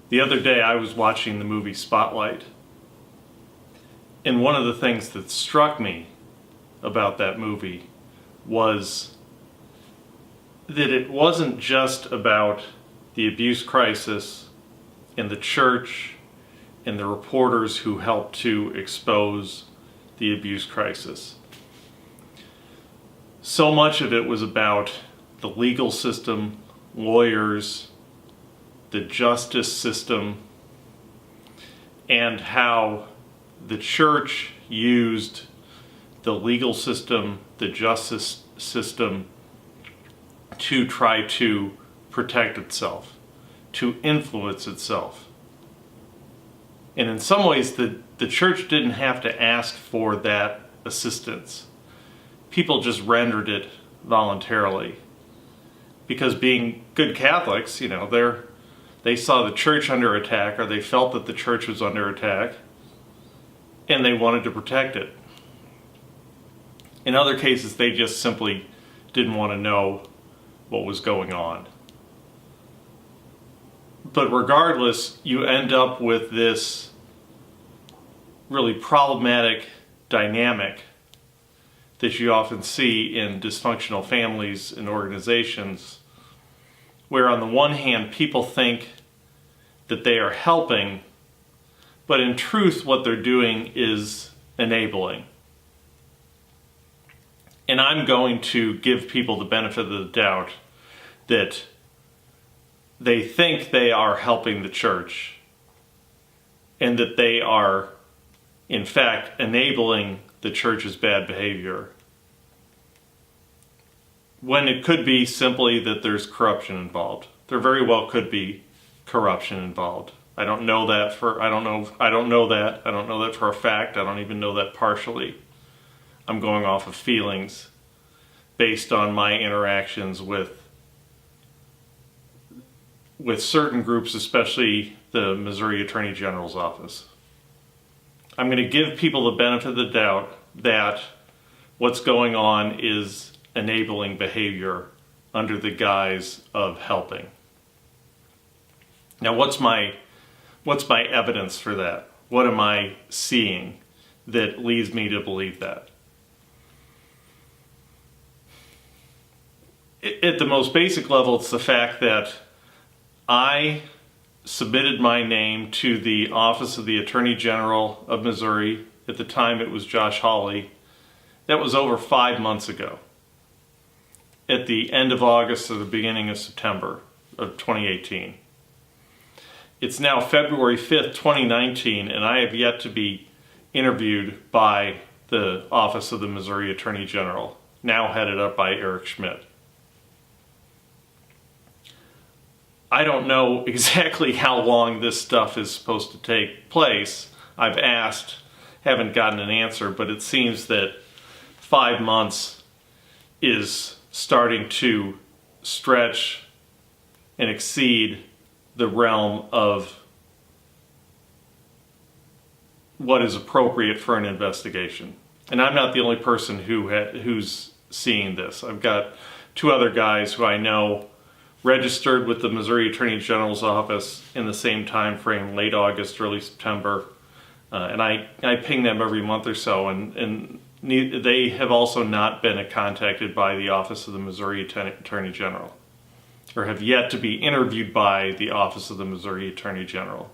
The other day I was watching the movie Spotlight, and one of the things that struck me about that movie was that it wasn't just about the abuse crisis and the church and the reporters who helped to expose the abuse crisis. So much of it was about the legal system, lawyers, the justice system, and how the church used the legal system, the justice system, to try to protect itself, to influence itself. And in some ways, the church didn't have to ask for that assistance. People just rendered it voluntarily. Because being good Catholics, they saw the church under attack, or they felt that the church was under attack, and they wanted to protect it. In other cases, they just simply didn't want to know what was going on. But regardless, you end up with this really problematic dynamic that you often see in dysfunctional families and organizations, where on the one hand people think that they are helping, but in truth what they're doing is enabling. And I'm going to give people the benefit of the doubt that they think they are helping the church and that they are in fact enabling the church's bad behavior, when it could be simply that there's corruption involved. There very well could be corruption involved. I don't know that for a fact. I don't even know that partially. I'm going off of feelings based on my interactions with certain groups, especially the Missouri Attorney General's office. I'm going to give people the benefit of the doubt that what's going on is enabling behavior under the guise of helping. Now, what's my evidence for that? What am I seeing that leads me to believe that? At the most basic level, it's the fact that I submitted my name to the Office of the Attorney General of Missouri. At the time it was Josh Hawley. That was over 5 months ago. At the end of August or the beginning of September of 2018. It's now February 5th, 2019, and I have yet to be interviewed by the Office of the Missouri Attorney General, now headed up by Schmitt. I don't know exactly how long this stuff is supposed to take place. I've asked, haven't gotten an answer, but it seems that 5 months is starting to stretch and exceed the realm of what is appropriate for an investigation. And I'm not the only person who's seeing this. I've got 2 other guys who I know registered with the Missouri Attorney General's office in the same time frame, late August, early September. And I ping them every month or so, and they have also not been contacted by the Office of the Missouri Attorney General, or have yet to be interviewed by the Office of the Missouri Attorney General.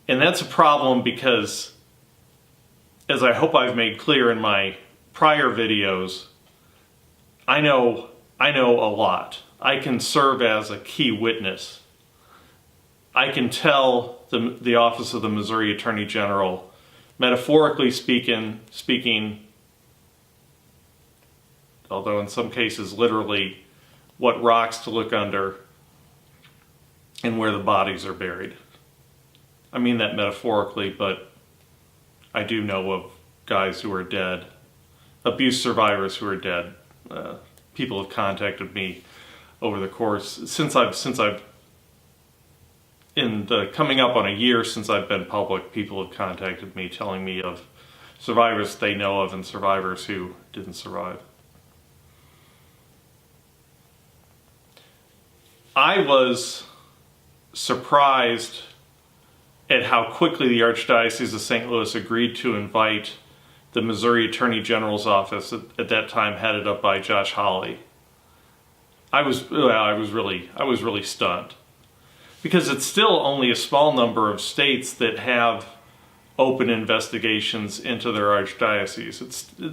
And that's a problem because, as I hope I've made clear in my prior videos, I know a lot. I can serve as a key witness. I can tell the Office of the Missouri Attorney General, metaphorically speaking, although in some cases literally, what rocks to look under and where the bodies are buried. I mean that metaphorically, but I do know of guys who are dead, abuse survivors who are dead. People have contacted me over the course, since I've in the coming up on a year since I've been public, people have contacted me telling me of survivors they know of and survivors who didn't survive. I was surprised at how quickly the Archdiocese of St. Louis agreed to invite the Missouri Attorney General's office, at that time headed up by Josh Hawley. I was really stunned, because it's still only a small number of states that have open investigations into their archdiocese.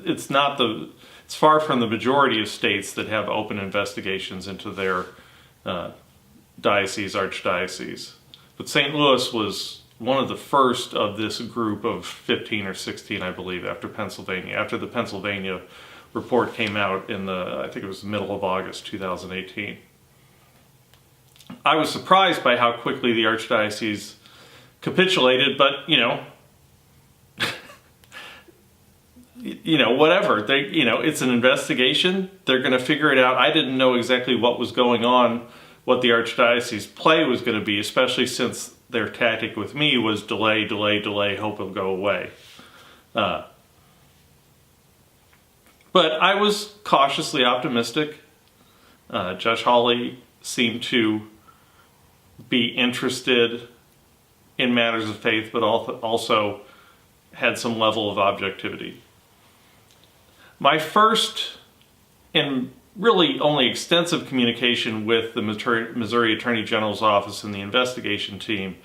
It's far from the majority of states that have open investigations into their archdiocese. But St. Louis was one of the first of this group of 15 or 16, I believe, after the Pennsylvania report came out in I think it was the middle of August 2018. I was surprised by how quickly the archdiocese capitulated, but whatever. It's an investigation. They're going to figure it out. I didn't know exactly what was going on, what the archdiocese play was going to be, especially since their tactic with me was delay, delay, delay, hope it'll go away. But I was cautiously optimistic. Josh Hawley seemed to be interested in matters of faith, but also had some level of objectivity. My first and really only extensive communication with the Missouri Attorney General's office and the investigation team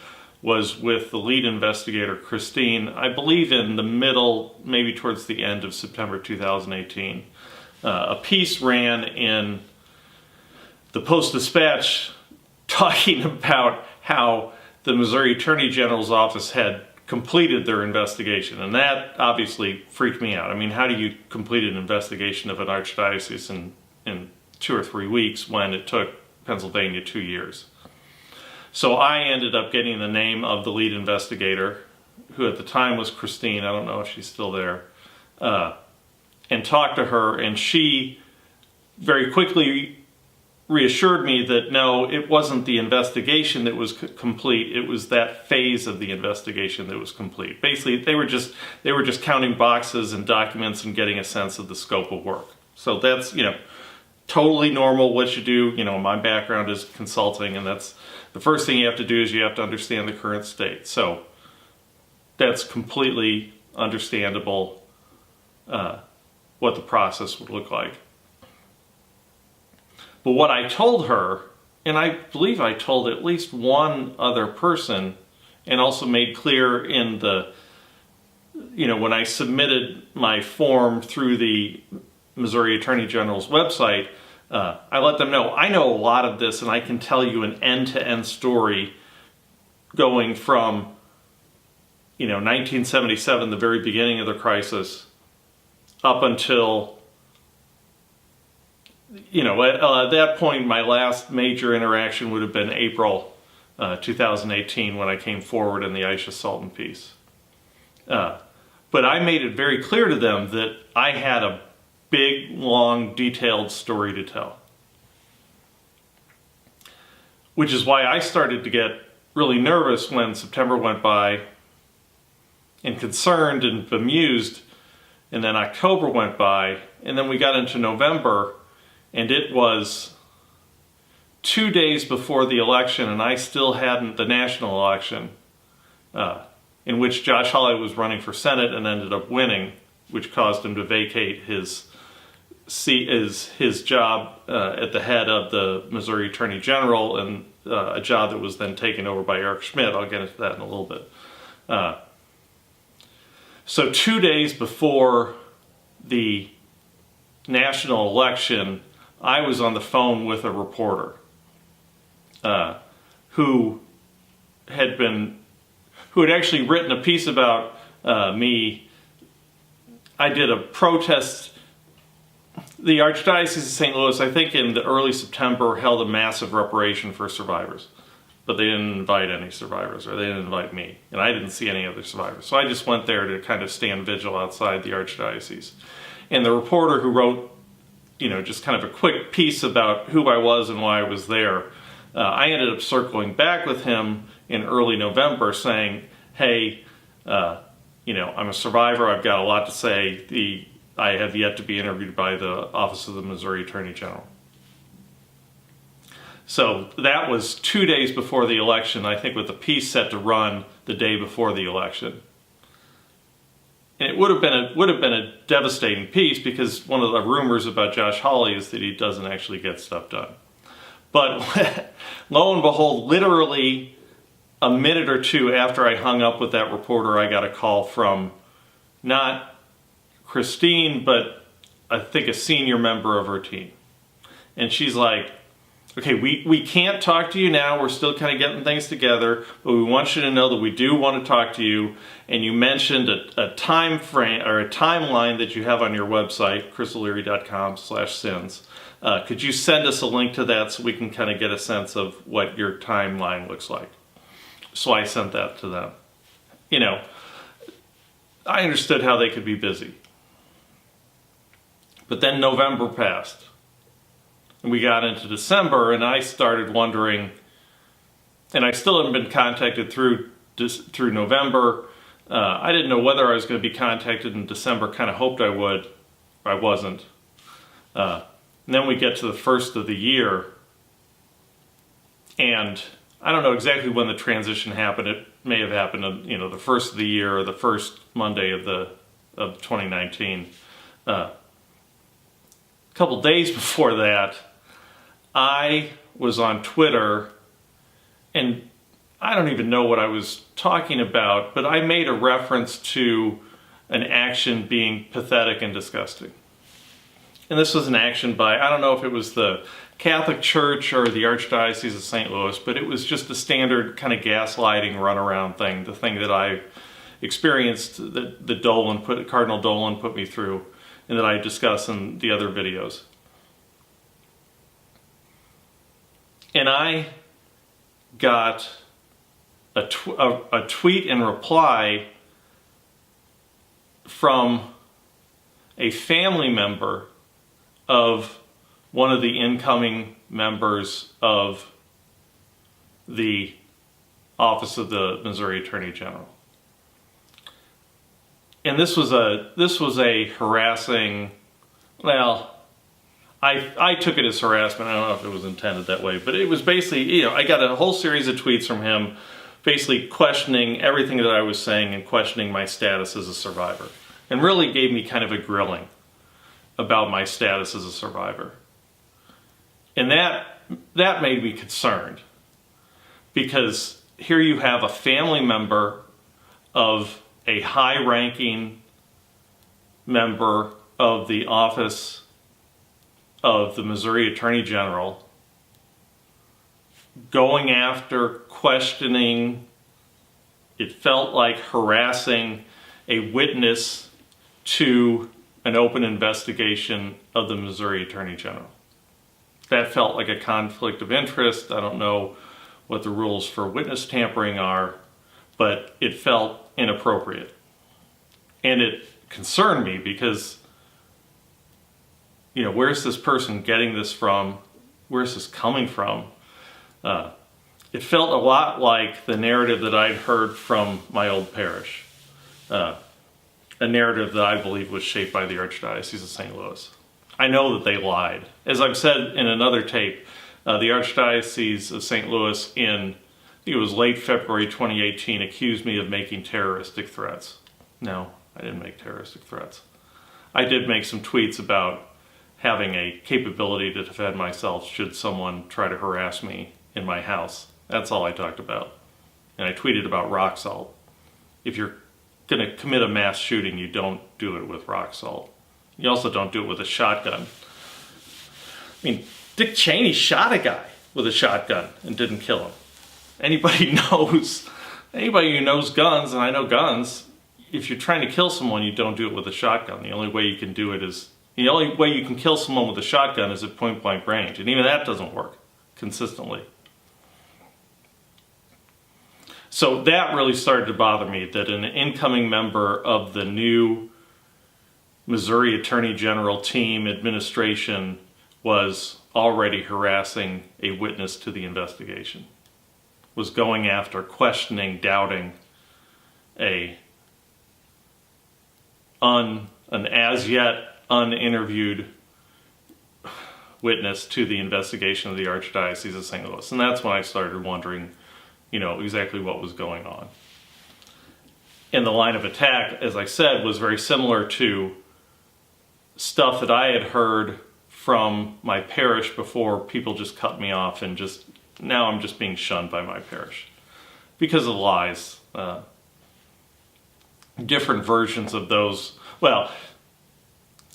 was with the lead investigator, Christine, I believe in the middle, maybe towards the end of September 2018. A piece ran in the Post-Dispatch talking about how the Missouri Attorney General's office had completed their investigation, and that obviously freaked me out. I mean, how do you complete an investigation of an archdiocese in 2 or 3 weeks when it took Pennsylvania 2 years? So I ended up getting the name of the lead investigator, who at the time was Christine, I don't know if she's still there, and talked to her, and she very quickly reassured me that no, it wasn't the investigation that was complete, it was that phase of the investigation that was complete. Basically, they were just counting boxes and documents and getting a sense of the scope of work. So that's, totally normal what you do. My background is consulting, and that's the first thing you have to do, is you have to understand the current state. So that's completely understandable, what the process would look like. But what I told her, and I believe I told at least one other person, and also made clear in when I submitted my form through the Missouri Attorney General's website, I let them know, I know a lot of this, and I can tell you an end-to-end story going from 1977, the very beginning of the crisis, up until at that point, my last major interaction would have been April 2018, when I came forward in the Aisha Sultan piece. But I made it very clear to them that I had a big, long, detailed story to tell. Which is why I started to get really nervous when September went by, and concerned and bemused, and then October went by, and then we got into November, and it was 2 days before the election, and I still hadn't, the national election, in which Josh Hawley was running for Senate and ended up winning, which caused him to vacate his job at the head of the Missouri Attorney General, and a job that was then taken over by Schmitt. I'll get into that in a little bit. So 2 days before the national election, I was on the phone with a reporter who had actually written a piece about me. I did a protest. The Archdiocese of St. Louis, I think in the early September, held a massive reparation for survivors. But they didn't invite any survivors, or they didn't invite me. And I didn't see any other survivors. So I just went there to kind of stand vigil outside the Archdiocese. And the reporter who wrote, just kind of a quick piece about who I was and why I was there, I ended up circling back with him in early November saying, hey, I'm a survivor, I've got a lot to say. I have yet to be interviewed by the Office of the Missouri Attorney General. So that was 2 days before the election, I think, with the piece set to run the day before the election. And it would have been a devastating piece, because one of the rumors about Josh Hawley is that he doesn't actually get stuff done. But lo and behold, literally a minute or two after I hung up with that reporter, I got a call from not Christine, but I think a senior member of her team. And she's like, okay, we can't talk to you now. We're still kind of getting things together, but we want you to know that we do want to talk to you. And you mentioned a time frame or a timeline that you have on your website, chrisoleary.com/sins. Could you send us a link to that so we can kind of get a sense of what your timeline looks like? So I sent that to them. You know, I understood how they could be busy. But then November passed. And we got into December, and I started wondering, and I still haven't been contacted through November. I didn't know whether I was going to be contacted in December. Kind of hoped I would. I wasn't. And then we get to the first of the year, and I don't know exactly when the transition happened. It may have happened, you know, the first of the year or the first Monday of 2019. A couple days before that, I was on Twitter, and I don't even know what I was talking about, but I made a reference to an action being pathetic and disgusting. And this was an action by, I don't know if it was the Catholic Church or the Archdiocese of St. Louis, but it was just the standard kind of gaslighting runaround thing, the thing that I experienced that Cardinal Dolan put me through, and that I discuss in the other videos. And I got a tweet in reply from a family member of one of the incoming members of the Office of the Missouri Attorney General. And this was a harassing, well, I took it as harassment. I don't know if it was intended that way, but it was basically, you know, I got a whole series of tweets from him basically questioning everything that I was saying and questioning my status as a survivor, and really gave me kind of a grilling about my status as a survivor. And that made me concerned, because here you have a family member of a high-ranking member of the Office of the Missouri Attorney General going after, questioning, it felt like harassing a witness to an open investigation of the Missouri Attorney General. That felt like a conflict of interest. I don't know what the rules for witness tampering are, but it felt inappropriate. And it concerned me because, you know, where's this person getting this from? Where's this coming from? It felt a lot like the narrative that I'd heard from my old parish. A narrative that I believe was shaped by the Archdiocese of St. Louis. I know that they lied. As I've said in another tape, the Archdiocese of St. Louis in, I think it was late February 2018, accused me of making terroristic threats. No, I didn't make terroristic threats. I did make some tweets about having a capability to defend myself should someone try to harass me in my house. That's all I talked about. And I tweeted about rock salt. If you're going to commit a mass shooting, you don't do it with rock salt. You also don't do it with a shotgun. I mean, Dick Cheney shot a guy with a shotgun and didn't kill him. Anybody who knows guns, and I know guns, if you're trying to kill someone, you don't do it with a shotgun. The only way you can kill someone with a shotgun is at point blank range, and even that doesn't work consistently. So that really started to bother me, that an incoming member of the new Missouri Attorney General team administration was already harassing a witness to the investigation, was going after, questioning, doubting an as yet uninterviewed witness to the investigation of the Archdiocese of St. Louis. And that's when I started wondering, exactly what was going on. And the line of attack, as I said, was very similar to stuff that I had heard from my parish before. People just cut me off, and now I'm just being shunned by my parish because of lies. Different versions of those. Well,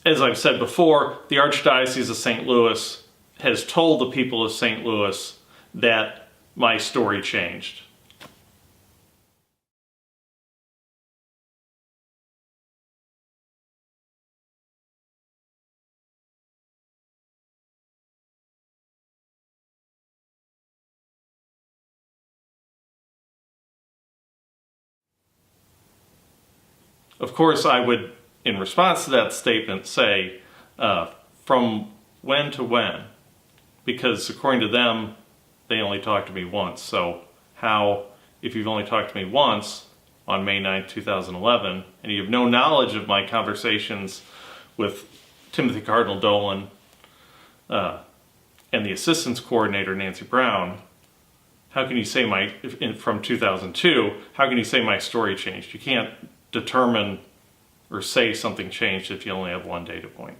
as I've said before, the Archdiocese of St. Louis has told the people of St. Louis that my story changed. Of course, I would, in response to that statement, say, from when to when? Because according to them, they only talked to me once. So how, if you've only talked to me once on May 9th, 2011, and you have no knowledge of my conversations with Timothy Cardinal Dolan and the assistance coordinator, Nancy Brown, how can you say from 2002, how can you say my story changed? You can't determine or say something changed if you only have one data point.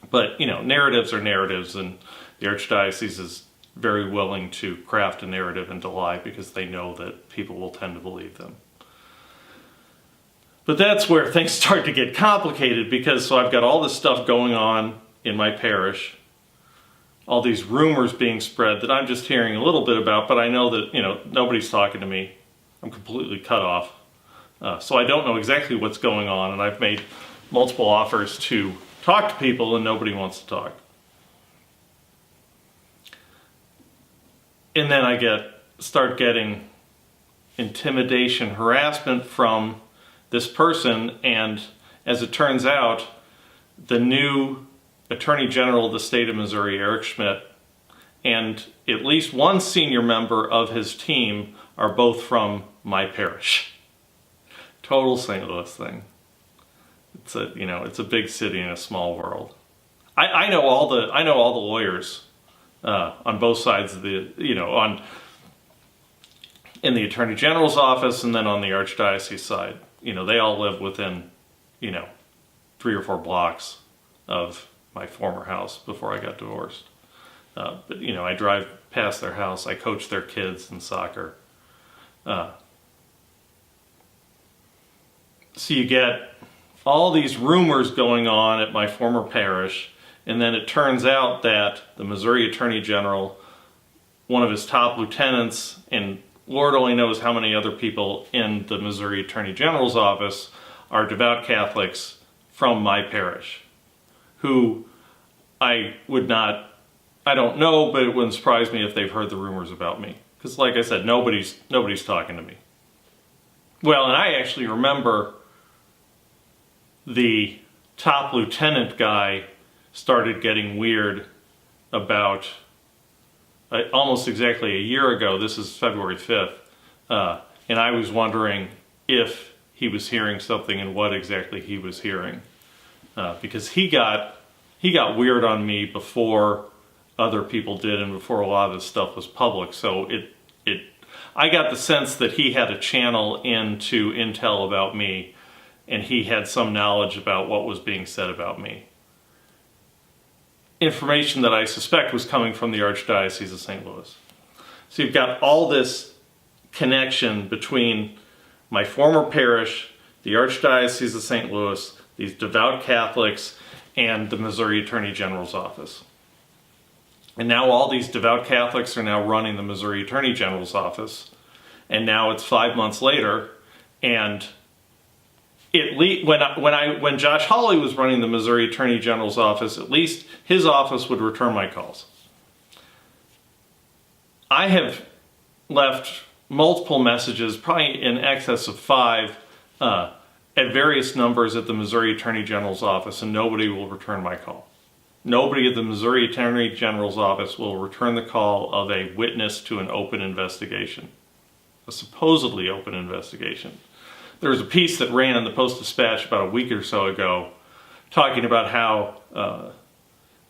But, narratives are narratives, and the Archdiocese is very willing to craft a narrative and to lie because they know that people will tend to believe them. But that's where things start to get complicated, because so I've got all this stuff going on in my parish, all these rumors being spread that I'm just hearing a little bit about, but I know that, nobody's talking to me. I'm completely cut off. So I don't know exactly what's going on, and I've made multiple offers to talk to people, and nobody wants to talk. And then I start getting intimidation, harassment from this person, and as it turns out, the new Attorney General of the state of Missouri, Schmitt, and at least one senior member of his team are both from my parish. Total St. Louis thing. It's a big city in a small world. I know all the lawyers on both sides of the in the Attorney General's office, and then on the Archdiocese side. They all live within 3 or 4 blocks of my former house before I got divorced. But I drive past their house. I coach their kids in soccer. So you get all these rumors going on at my former parish, and then it turns out that the Missouri Attorney General, one of his top lieutenants, and Lord only knows how many other people in the Missouri Attorney General's office, are devout Catholics from my parish, who I don't know, but it wouldn't surprise me if they've heard the rumors about me. Because like I said, nobody's talking to me. Well, and I actually remember the top lieutenant guy started getting weird about almost exactly a year ago. This is February 5th. And I was wondering if he was hearing something and what exactly he was hearing. Because he got weird on me before other people did, and before a lot of this stuff was public. So I got the sense that he had a channel into intel about me, and he had some knowledge about what was being said about me. Information that I suspect was coming from the Archdiocese of St. Louis. So you've got all this connection between my former parish, the Archdiocese of St. Louis, these devout Catholics, and the Missouri Attorney General's office. And now all these devout Catholics are now running the Missouri Attorney General's office. And now it's 5 months later, and when Josh Hawley was running the Missouri Attorney General's office, at least his office would return my calls. I have left multiple messages, probably in excess of 5, at various numbers at the Missouri Attorney General's office, and nobody will return my call. Nobody at the Missouri Attorney General's office will return the call of a witness to an open investigation, a supposedly open investigation. There was a piece that ran in the Post-Dispatch about a week or so ago talking about how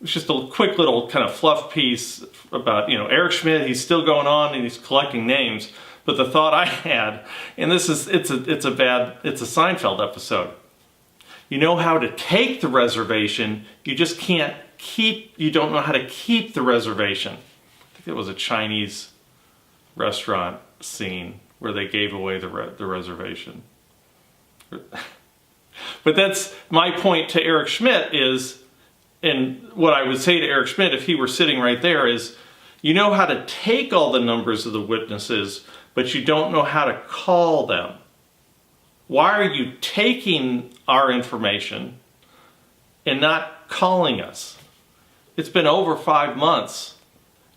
was just a quick little kind of fluff piece about, Eric Schmitt, he's still going on and he's collecting names. But the thought I had, and it's a Seinfeld episode. You know how to take the reservation, you just can't you don't know how to keep the reservation. I think it was a Chinese restaurant scene where they gave away the reservation. But that's my point to Eric Schmitt is, and what I would say to Eric Schmitt if he were sitting right there is, you know how to take all the numbers of the witnesses, but you don't know how to call them. Why are you taking our information and not calling us? It's been over 5 months,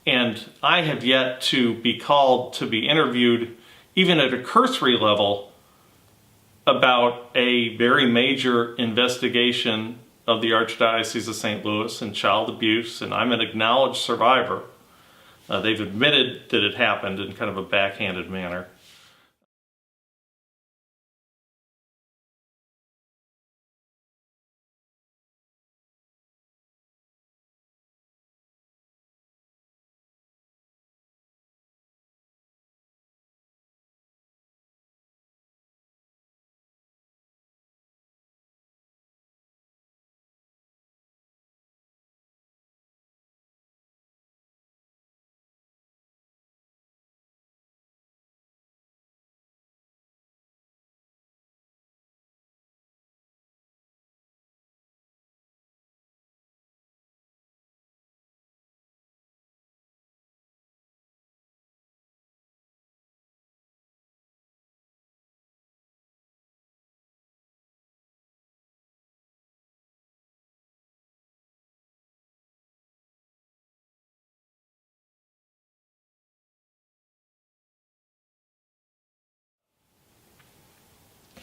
and I have yet to be called to be interviewed, even at a cursory level, about a very major investigation of the Archdiocese of St. Louis and child abuse, and I'm an acknowledged survivor. They've admitted that it happened in kind of a backhanded manner.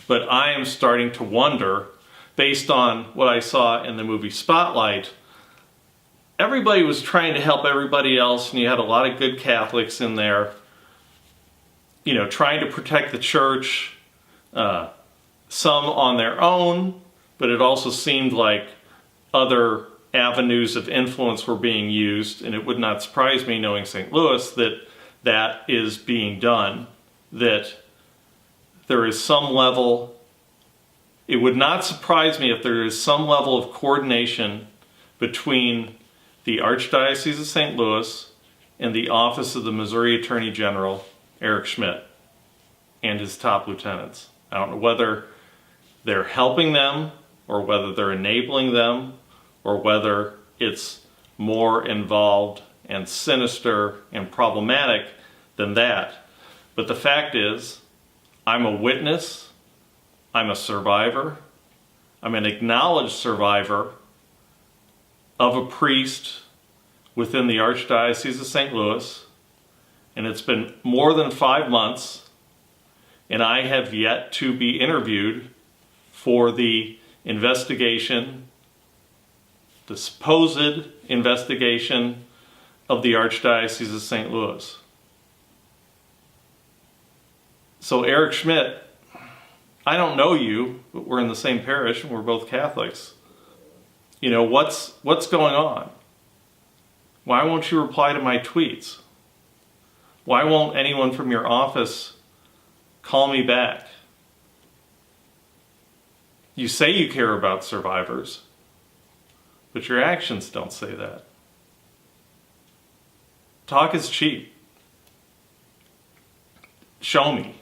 But I am starting to wonder, based on what I saw in the movie Spotlight, everybody was trying to help everybody else, and you had a lot of good Catholics in there, trying to protect the church, some on their own, but it also seemed like other avenues of influence were being used, and it would not surprise me, knowing St. Louis, that is being done, that there is some level, it would not surprise me if there is some level of coordination between the Archdiocese of St. Louis and the Office of the Missouri Attorney General, Eric Schmitt, and his top lieutenants. I don't know whether they're helping them, or whether they're enabling them, or whether it's more involved and sinister and problematic than that. But the fact is, I'm a witness, I'm a survivor, I'm an acknowledged survivor of a priest within the Archdiocese of St. Louis, and it's been more than 5 months, and I have yet to be interviewed for the investigation, the supposed investigation of the Archdiocese of St. Louis. So Eric Schmitt, I don't know you, but we're in the same parish and we're both Catholics. What's going on? Why won't you reply to my tweets? Why won't anyone from your office call me back? You say you care about survivors, but your actions don't say that. Talk is cheap. Show me.